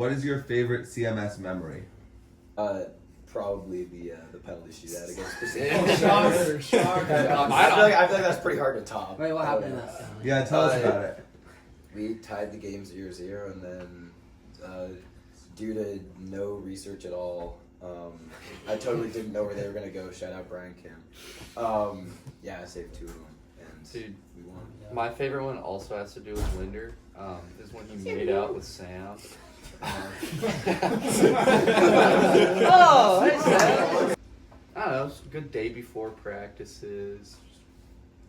what is your favorite CMS memory? Probably the penalty shootout against Pacific. Shocker. I feel like that's pretty hard to top. Wait, what happened in that? Yeah, tell us about it. We tied the game 0-0, and then due to no research at all, I totally didn't know where they were gonna go. Shout out Brian Kim. Yeah, I saved 2 of them, and Dude, we won. my favorite one also has to do with Linder. Is when he made out with Sam. Oh, hey, Sam. I don't know, it's a good day before practices, just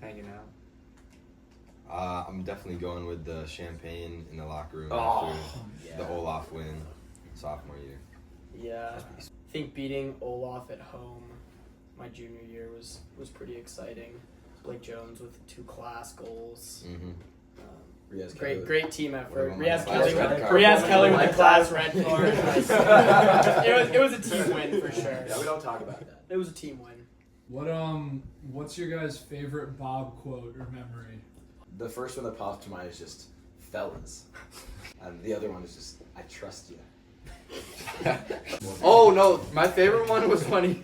hanging out. I'm definitely going with the champagne in the locker room Oh, after the Olaf win sophomore year. Yeah, I think beating Olaf at home my junior year was pretty exciting. Blake Jones with 2 class goals. Mm-hmm. Riaz Kelly. Great team effort. What about Riaz Kelly with Red the class red card. it was a team win for sure. Yeah, we don't talk about that. It was a team win. What's your guys' favorite Bob quote or memory? The first one that popped to mind is just fellas, and the other one is just I trust you. Oh no, my favorite one was when he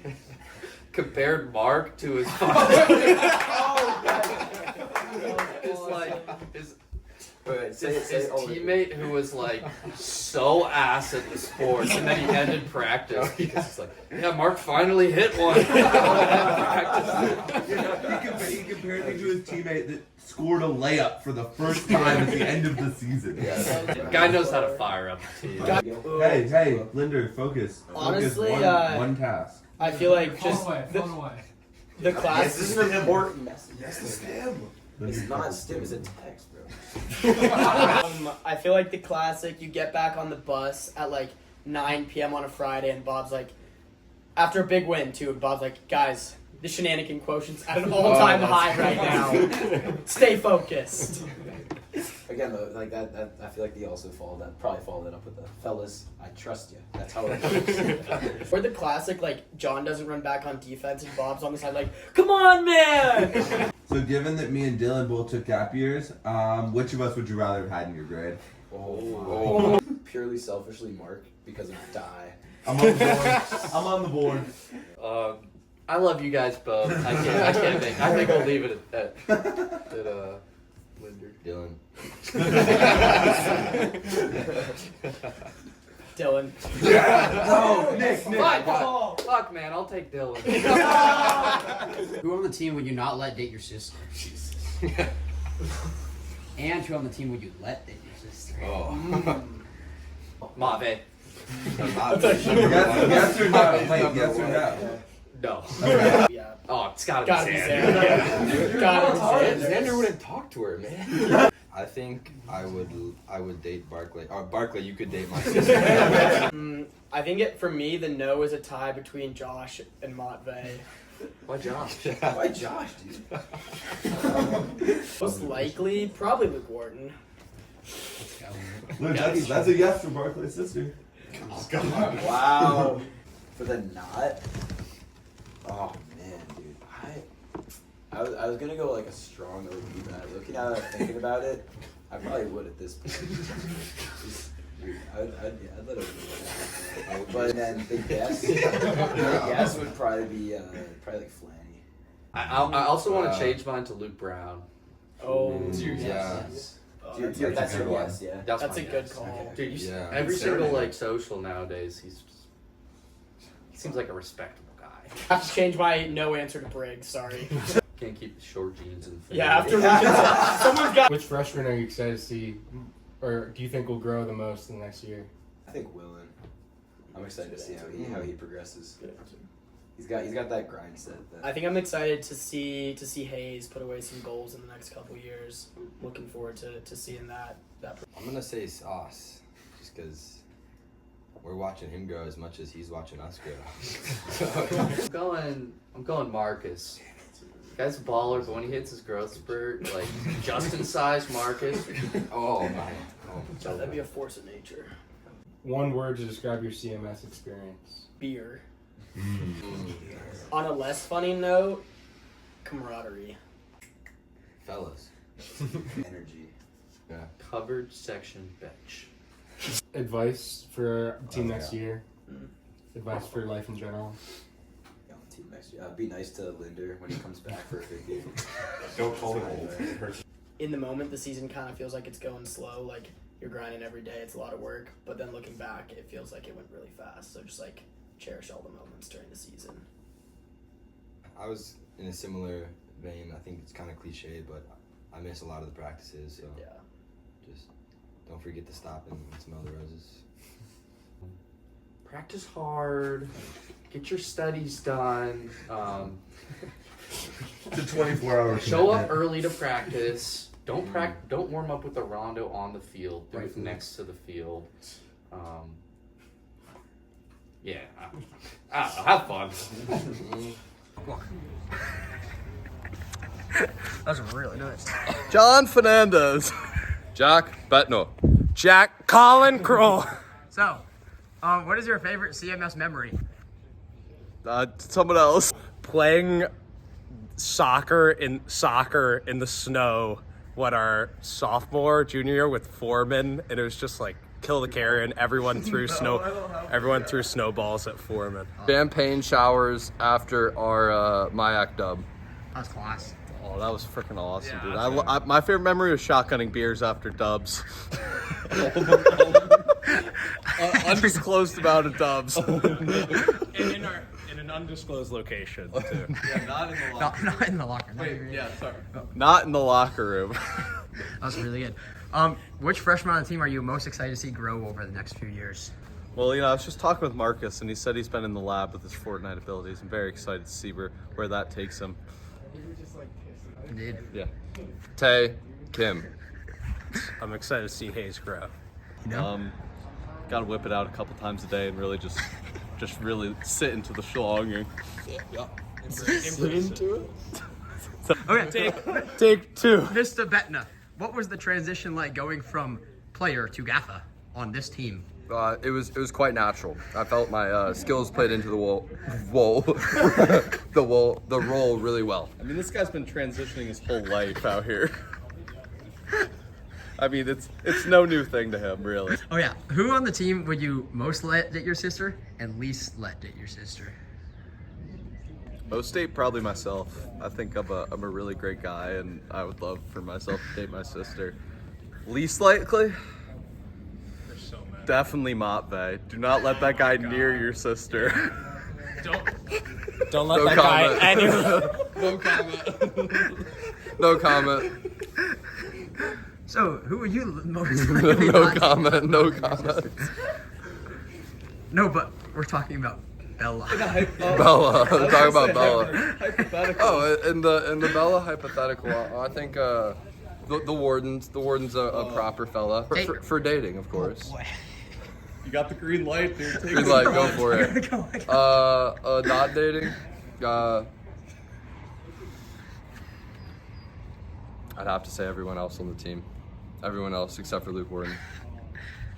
compared Mark to his father. His teammate who was like so ass at the sports, and then he ended practice because it's like, yeah, Mark finally hit one. He compared me to his teammate that scored a layup for the first time at the end of the season. Guy knows how to fire up the team. Hey, Linder, focus. Honestly, focus one task. I feel like just Phone away. the This class. is an important message. Yes, the stem. It's not stem, it's a text, bro. I feel like the classic. You get back on the bus at like 9 p.m. on a Friday, and Bob's like, after a big win too. And Bob's like, guys, the shenanigan quotient's at an all-time high right now. Stay focused. Again, though, like that, I feel like they also probably followed it up with the fellas. I trust you. That's how it goes. Or the classic, like John doesn't run back on defense, and Bob's on the side like, come on, man. So given that me and Dylan both took gap years, which of us would you rather have had in your grade? Purely selfishly, Mark, because of die. I'm on the board. I love you guys both. I think we'll leave it at Linder. Dylan. Dylan. No, Nick. Fuck, man, I'll take Dylan. Who on the team would you not let date your sister? And who on the team would you let date your sister? Mave. Yes or no? Wait, yes or no? No. Yeah. Oh, it's gotta Gotta be be Xander. Xander. Gotta be Xander. Xander wouldn't talk to her, man. I think I would date Barkley. Or Barkley, you could date my sister. I think for me, the no is a tie between Josh and Motvay. Why Josh? Why Josh, dude? Most likely, probably Luke Wharton. Look, that's a yes for Barclay's sister. Wow. For the knot? Oh man, dude. I was gonna go like a strong OP, but looking at it, thinking about it, I probably would at this point. I'd let it go. But then the guess would probably be probably like Flanny. I also want to change mine to Luke Brown. Oh, Yeah. Dude, That's that's a your good one. guess, yeah. that's my a good guess. call. Dude, you Yeah. every single Concerning. like social nowadays, he seems like a respectable guy. I have to change my no answer to Briggs. Sorry. Can't keep the short jeans and the Yeah, after someone's got. Which freshman are you excited to see, or do you think will grow the most in the next year? I think Willen. I'm excited to see how he progresses. He's got that grind set. I think I'm excited to see Hayes put away some goals in the next couple years. Looking forward to seeing that. I'm gonna say Sauce, just because we're watching him grow as much as he's watching us grow. I'm going Marcus. Guy's a baller, but when he hits his growth spurt, like Justin-sized Marcus. Oh my. So that'd be a force of nature. One word to describe your CMS experience. Beer. On a less funny note, camaraderie. Fellas. Energy. Yeah. Covered section bench. Advice for team Oh, next yeah. year. Advice for life in general. Yeah, on the team next year. Be nice to Linder when he comes back for a big game. Don't call it old. It hurts. In the moment, the season kind of feels like it's going slow. Like you're grinding every day. It's a lot of work. But then looking back, it feels like it went really fast. So just like cherish all the moments during the season. I was in a similar vein. I think it's kind of cliche, but I miss a lot of the practices. So Yeah. just don't forget to stop and smell the roses. Practice hard. Get your studies done. The 24-hour Show up early to practice. Don't warm up with the rondo on the field. Do it next to the field. Yeah. I don't know. Have fun. That's really nice. John Fernandez. Jack Betno. Jack Colin Kroll. So, what is your favorite CMS memory? Someone else. Playing soccer in the snow when our sophomore, junior year with Foreman, and it was just like kill the carrion. Everyone threw snowballs at Foreman. Champagne showers after our Mayak dub. That's class. Oh, that was freaking awesome, dude. I my favorite memory was shotgunning beers after dubs. Undisclosed amount of dubs. in an undisclosed location, too. Yeah, not in the locker. Not in the locker. Not in the locker room. That's really good. Which freshman on the team are you most excited to see grow over the next few years? Well, I was just talking with Marcus, and he said he's been in the lab with his Fortnite abilities. I'm very excited to see where that takes him. Indeed. Yeah. Tay, Kim. I'm excited to see Hayes grow. You know? Got to whip it out a couple times a day and really just really sit into the schlong. Sit into it? Okay. Take two. Mr. Betna, what was the transition like going from player to gaffer on this team? It was quite natural. I felt my skills played into the role really well. I mean, this guy's been transitioning his whole life out here. I mean, it's no new thing to him, really. Oh yeah. Who on the team would you most let date your sister and least let date your sister? Most date probably myself. I think I'm a really great guy, and I would love for myself to date my sister. Least likely. Definitely Matvey. Do not let that guy near your sister. Don't let No that comment. guy anywhere. No comment. So, who would you most likely No not- comment. No comment. No, but we're talking about Bella. Bella. I'm talking about Bella. Oh, in the Bella hypothetical, I think the warden's a proper fella for dating, of course. You got the green light, dude. Take Green light, go for it. Not dating. I'd have to say everyone else on the team. Everyone else except for Luke Warden.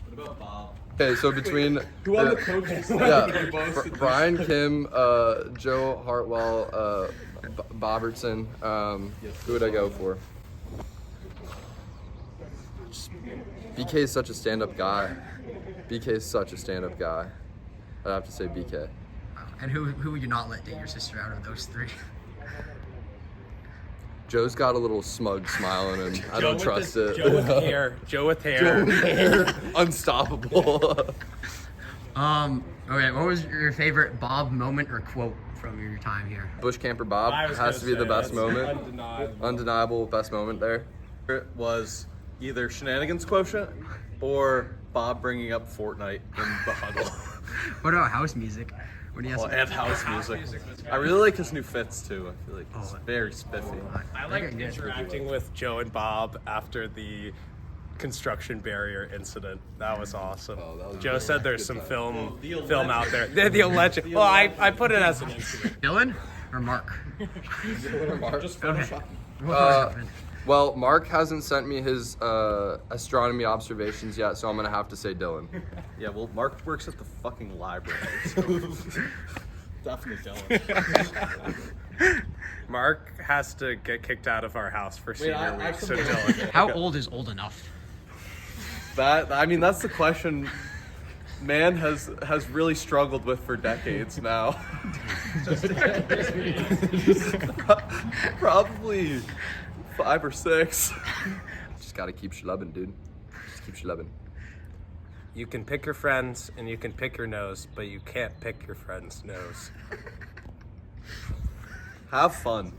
What about Bob? Okay, so between Who on the coaches? Brian Kim, Joe Hartwell, Bobertson. Who would I go for? BK is such a stand-up guy. BK is such a stand-up guy. I'd have to say BK. And who would you not let date your sister out of those three? Joe's got a little smug smile in him. I don't trust it. Joe with hair. Joe with hair. Unstoppable. Okay, what was your favorite Bob moment or quote from your time here? Bush Camper Bob has to be the best moment. Undeniable. Undeniable best moment there. It was either Shenanigans Quotient or Bob bringing up Fortnite in the huddle. What about house music? When he has And house music. I really like his new fits too. I feel like it's very spiffy. I like interacting with Joe and Bob after the construction barrier incident. That was awesome. Joe said there's some film out there. The alleged. Well, I put it as an incident. Dylan or Mark? Okay. Well, Mark hasn't sent me his astronomy observations yet, so I'm gonna have to say Dylan. Yeah, well, Mark works at the fucking library. So. Definitely Dylan. Mark has to get kicked out of our house for senior week, so Dylan. How old is old enough? That's the question man has really struggled with for decades now. Probably 5 or 6. Just gotta keep schlubbing, dude. Just keep schlubbing. You can pick your friends and you can pick your nose, but you can't pick your friend's nose. Have fun.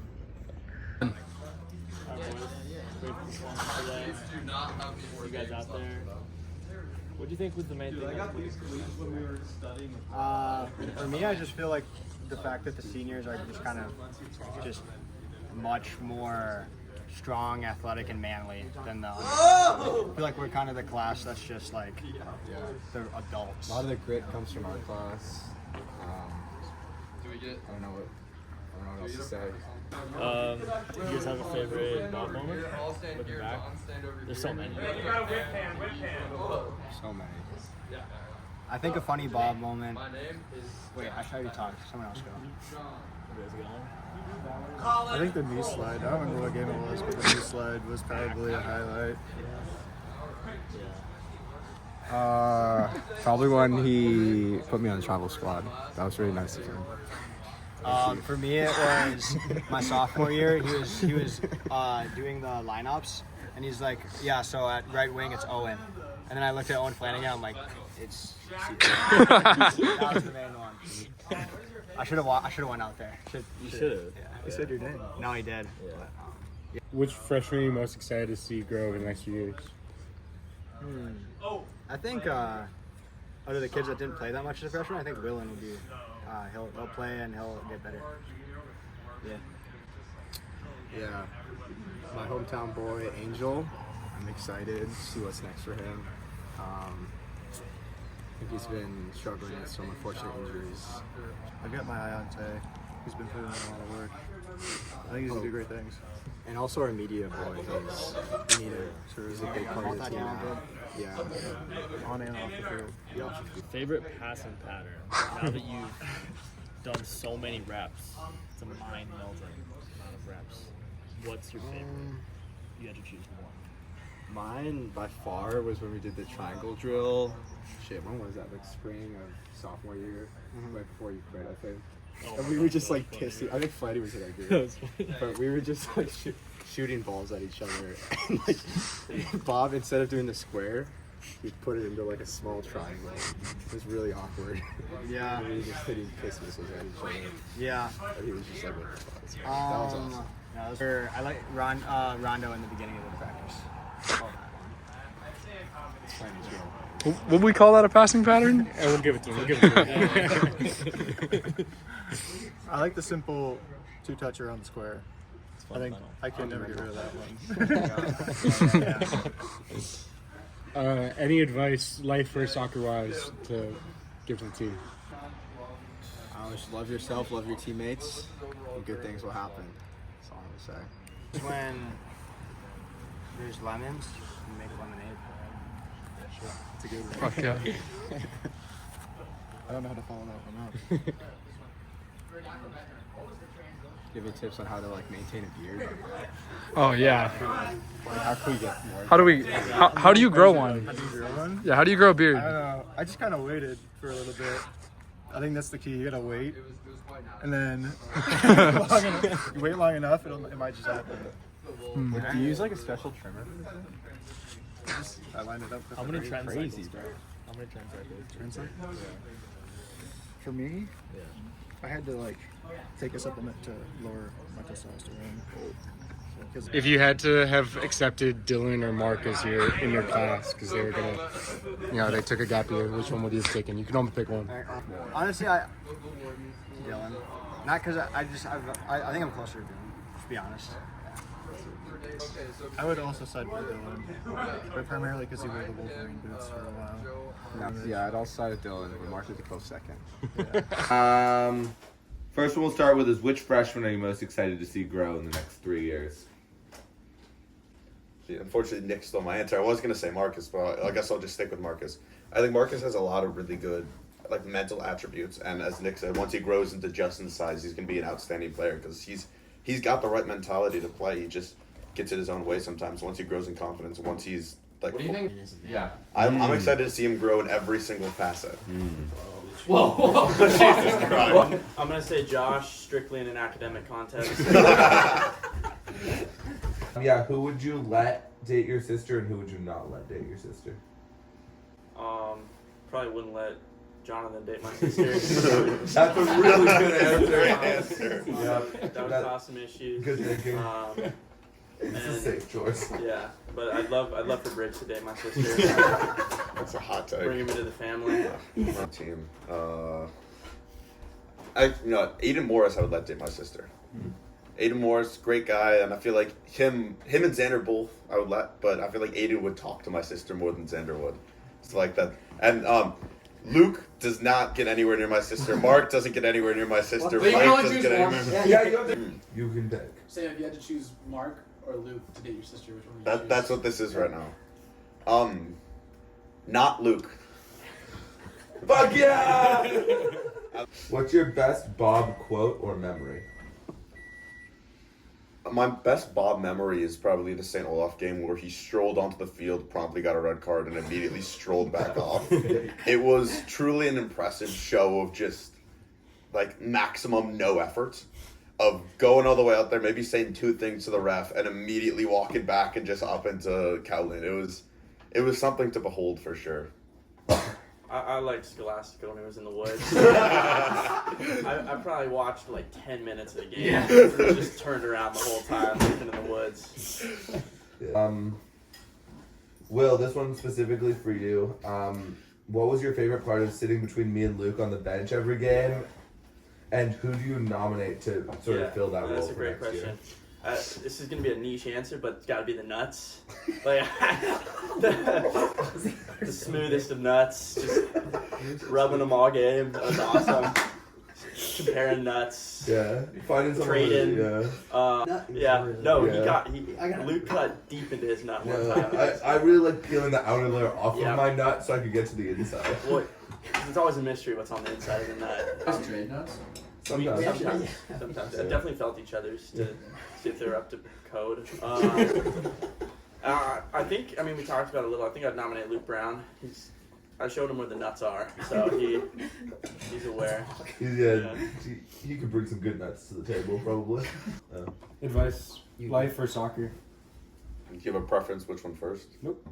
You guys out there? What do you think was the main thing? For me, I just feel like the fact that the seniors are just kind of just much more strong, athletic, and manly than the others. I feel like we're kind of the class that's just like the adults. A lot of the grit comes from our class. I don't know what else to say. Do you guys have a favorite Bob moment? Looking back, there's so many. So many. I think a funny Bob moment. Wait, I tried to talk. Someone else go. I think the knee slide. I don't remember what game it was, but the knee slide was probably a highlight. Probably when he put me on the travel squad. That was really nice of him. For me, it was my sophomore year. He was doing the lineups, and he's like, "Yeah, so at right wing it's Owen," and then I looked at Owen Flanagan. I'm like, "It's." That was the main one. I should have went out there. You should have. Yeah. He said your name. No, he did. Yeah. Which freshman are you most excited to see grow over the next few years? I think out of the kids that didn't play that much as a freshman, I think Willen will be. He'll play and he'll get better. Yeah. My hometown boy, Angel. I'm excited to see what's next for him. I think he's been struggling with some unfortunate injuries. I've got my eye on Tay. He's been putting in a lot of work. I think he's going to do great things. And also our media boy, he's a big part of the team now. Yeah. On and off the field. Favorite passing pattern? Now that you've done so many reps, it's a mind-melting amount of reps. What's your favorite? You had to choose one. Mine, by far, was when we did the triangle drill. When was that? Like spring of sophomore year? Right before you quit, I think. And we were just like pissing. I think Flighty was in our group. But we were just like shooting balls at each other. And like Bob, instead of doing the square, he put it into like a small triangle. It was really awkward. Yeah. And we were just hitting piss missiles at each other. Yeah. And he was just like, what the fuck? That was awesome. I like Rondo in the beginning of the practice. Would we call that a passing pattern? We'll give it to him. I like the simple two-touch around the square. I think I can never get rid of that one. Any advice, life or soccer-wise, to give to the team? Just love yourself, love your teammates, and good things will happen. That's all I'm gonna say. When there's lemons, you make lemonade. It's a good one. Fuck yeah. I don't know how to follow that one up. Give me tips on how to like maintain a beard. Oh yeah. Like, how can we get more? How do you grow one? How do you grow one? Yeah, how do you grow a beard? I don't know. I just kind of waited for a little bit. I think that's the key. You gotta wait, and then you wait long enough, it might just happen. Do you use like a special trimmer? I lined it up. How many trend Crazy, cycles, bro. How many trend cycles? Trend cycle? For me, I had to like take a supplement to lower my testosterone. If you had to have accepted Dylan or Mark as in your class because they were gonna, they took a gap year, which one would you have taken? You can only pick one. Honestly, Dylan. Not because I think I'm closer to Dylan. To be honest. I would also side with Dylan, but primarily because he wore the Wolverine boots for a while. Yeah, I'd also side with Dylan, but Mark is a close second. First one we'll start with is which freshman are you most excited to see grow in the next 3 years? See, unfortunately, Nick stole my answer. I was going to say Marcus, but I guess I'll just stick with Marcus. I think Marcus has a lot of really good mental attributes, and as Nick said, once he grows into Justin's size, he's going to be an outstanding player because he's got the right mentality to play. He just gets in his own way sometimes. Once he grows in confidence, once he's like. What do you think? Yeah. I'm excited to see him grow in every single facet. Whoa. Jesus Christ. I'm gonna say Josh, strictly in an academic context. Yeah, who would you let date your sister and who would you not let date your sister? Probably wouldn't let Jonathan date my sister. That's a really good answer. Great answer. Yep. That would cause some issues. Good thinking. It's a and- safe choice. Yeah, but I'd love for Bridge to date my sister. That's a hot take. Bring him into the family. My team. Aiden Morris, I would let date my sister. Aiden Morris, great guy, and I feel like him and Xander both I would let, but I feel like Aiden would talk to my sister more than Xander would. It's like that. And Luke does not get anywhere near my sister. Mark doesn't get anywhere near my sister. But you Mike can only doesn't choose get one. anywhere. Yeah, you can pick. Say if you had to choose Mark or Luke to date your sister, which one would you choose? That's what this is right now. Not Luke. Fuck yeah! What's your best Bob quote or memory? My best Bob memory is probably the St. Olaf game where he strolled onto the field, promptly got a red card, and immediately strolled back off. It was truly an impressive show of just, like, maximum no effort. Of going all the way out there, maybe saying two things to the ref, and immediately walking back and just up into Cowlin. It was something to behold for sure. I liked Scholastica when he was in the woods. I probably watched like 10 minutes of the game. Yeah. Just turned around the whole time, looking in the woods. Will, this one's specifically for you. What was your favorite part of sitting between me and Luke on the bench every game? And who do you nominate to sort of fill that role? That's a great question. This is gonna be a niche answer, but it's gotta be the nuts. Like the smoothest of nuts, just rubbing them all game. That was awesome. Comparing nuts. Yeah, finding someone. Trading. Yeah. Luke got deep into his nut one Yeah, time. I really like peeling the outer layer off Yeah. of my nut so I could get to the inside. Well, it's always a mystery what's on the inside of the nut. Guys trade nuts? Sometimes. Sometimes. I definitely felt each other's to see if they're up to code. I think, we talked about it a little. I think I'd nominate Luke Brown. I showed him where the nuts are, so he's aware. He could bring some good nuts to the table, probably. Advice: life or soccer? Do you have a preference? Which one first? Nope.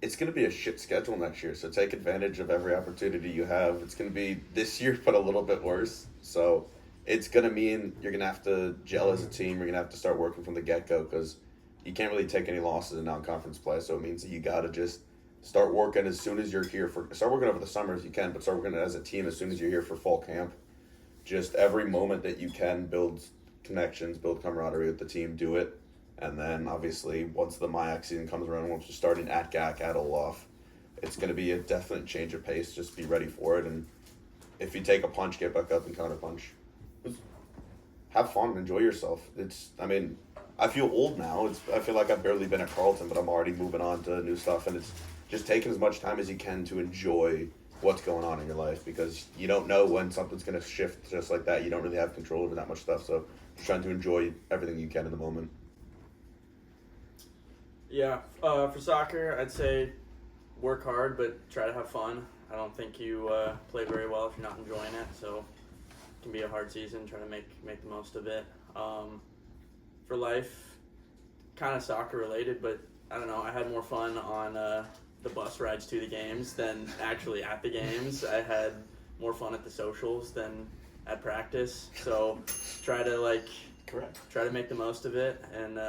It's going to be a shit schedule next year, so take advantage of every opportunity you have. It's going to be this year, but a little bit worse. So it's going to mean you're going to have to gel as a team. You're going to have to start working from the get-go because you can't really take any losses in non-conference play. So it means that you got to just start working as soon as you're here. Start working over the summer as you can, but start working as a team as soon as you're here for fall camp. Just every moment that you can, build connections, build camaraderie with the team, do it. And then, obviously, once the MIAC season comes around, once you're starting at GAC, at Olaf, it's going to be a definite change of pace. Just be ready for it. And if you take a punch, get back up and counter punch. Have fun. Enjoy yourself. I feel old now. I feel like I've barely been at Carleton, but I'm already moving on to new stuff. And it's just taking as much time as you can to enjoy what's going on in your life because you don't know when something's going to shift just like that. You don't really have control over that much stuff. So just trying to enjoy everything you can in the moment. Yeah, for soccer, I'd say work hard, but try to have fun. I don't think you play very well if you're not enjoying it, so it can be a hard season. Try to make the most of it. For life, kind of soccer related, but I don't know. I had more fun on the bus rides to the games than actually at the games. I had more fun at the socials than at practice, so try to make the most of it and.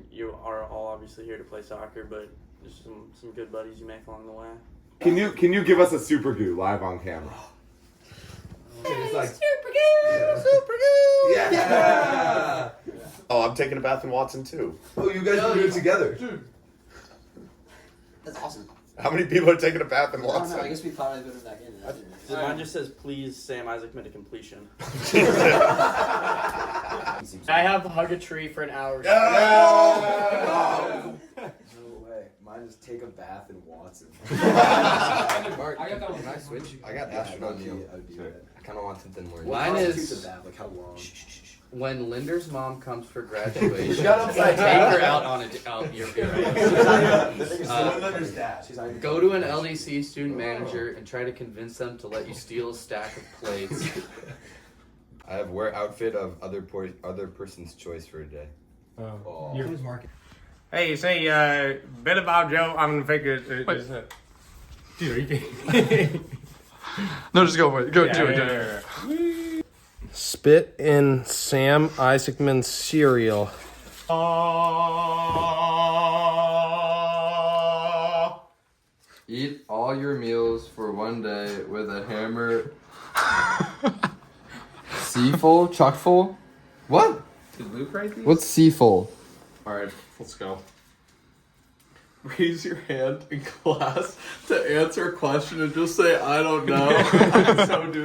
You are all obviously here to play soccer, but there's some good buddies you make along the way. Can you give us a super goo live on camera? It's like, Super Goo! yeah! Oh, I'm taking a bath in Watson too. Oh, you guys can do it together. That's awesome. How many people are taking a bath in I don't Watson? know. I guess we probably go to that game. Mine just says, please, Sam Isaac made a completion. I have hug a tree for an hour. No way. Mine is take a bath in Watson. Mark, I got that one. Can I switch? I got astronaut I deal. would do that. I kind of want something more. Mine What is- constitutes a bath? Like how long? When Linder's mom comes for graduation, Shut up, take Sai. her out on your Go to an LDC student manager and try to convince them to let you steal a stack of plates. I have wear outfit of other person's choice for a day. Oh. Hey, say, bit about Joe. I'm gonna figure it. Dude, are you No, just go for it. Go do it. Spit in Sam Isaacman's cereal. Eat all your meals for one day with a hammer. Seaful? Chuckful? What? Did Luke write these? What's seaful? Alright, let's go. Raise your hand in class to answer a question and just say, I don't know. So, dude.